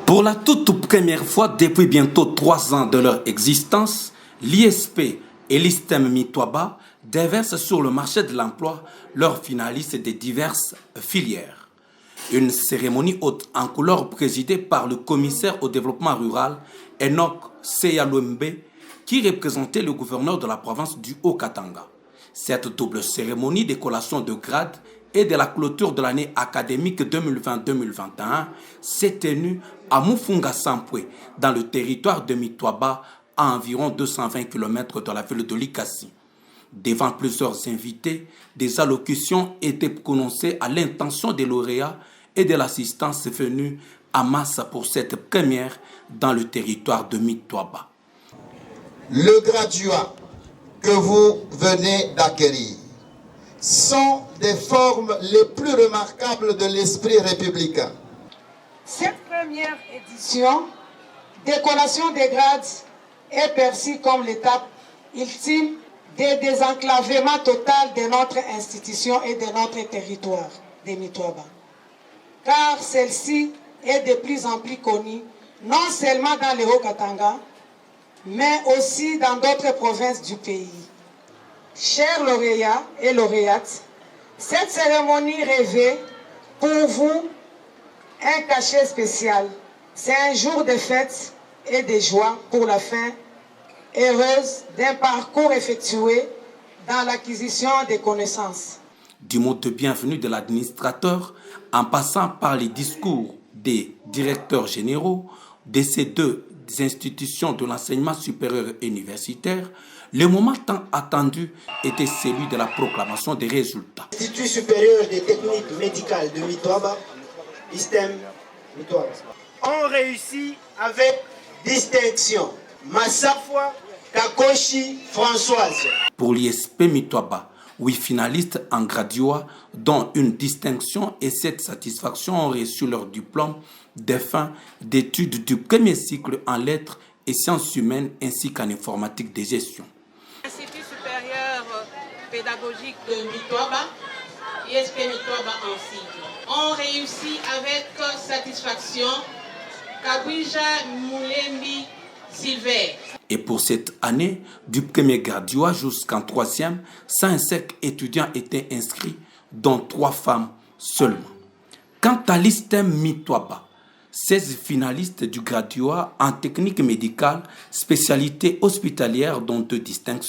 Pour la toute première fois depuis bientôt 3 ans de leur existence, l'ISP et l'ISTEM Mitoaba déversent sur le marché de l'emploi leurs finalistes des diverses filières. Une cérémonie haute en couleur présidée par le commissaire au développement rural, Enoch Seyalwembe, qui représentait le gouverneur de la province du Haut-Katanga. Cette double cérémonie de collation de grade et de la clôture de l'année académique 2020-2021 s'est tenue à Mufunga Sampwe, dans le territoire de Mitoaba, à environ 220 km de la ville de Likasi. Devant plusieurs invités, des allocutions étaient prononcées à l'intention des lauréats et de l'assistance venue en masse pour cette première dans le territoire de Mitoaba. Le graduat que vous venez d'acquérir sont des formes les plus remarquables de l'esprit républicain. Cette première édition, décollation des grades, est perçue comme l'étape ultime de désenclavement total de notre institution et de notre territoire de Mitoaba. Car celle-ci est de plus en plus connue, non seulement dans le Haut-Katanga, mais aussi dans d'autres provinces du pays. Chers lauréats et lauréates, cette cérémonie rêvée pour vous un cachet spécial. C'est un jour de fête et de joie pour la fin heureuse d'un parcours effectué dans l'acquisition des connaissances. Du mot de bienvenue de l'administrateur, en passant par les discours des directeurs généraux de ces deux institutions de l'enseignement supérieur et universitaire, le moment tant attendu était celui de la proclamation des résultats. L'Institut supérieur des techniques médicales de Mitoaba, ISTEM Mitoaba, ont réussi avec distinction. Massafwa Kakoshi Françoise. Pour l'ISP Mitoaba, 8 finalistes en graduat, dont une distinction et 7 satisfactions ont reçu leur diplôme de fin d'études du premier cycle en lettres et sciences humaines ainsi qu'en informatique de gestion. L'Institut supérieur pédagogique de Mitoaba, ISP Mitoaba en sigle, ont réussi avec satisfaction Kabouija Moulembi Silver. Et pour cette année, du premier graduat jusqu'en troisième, 105 étudiants étaient inscrits, dont 3 femmes seulement. Quant à l'ISTEM Mitoaba, 16 finalistes du graduat en technique médicale, spécialité hospitalière dont 2 distinctions.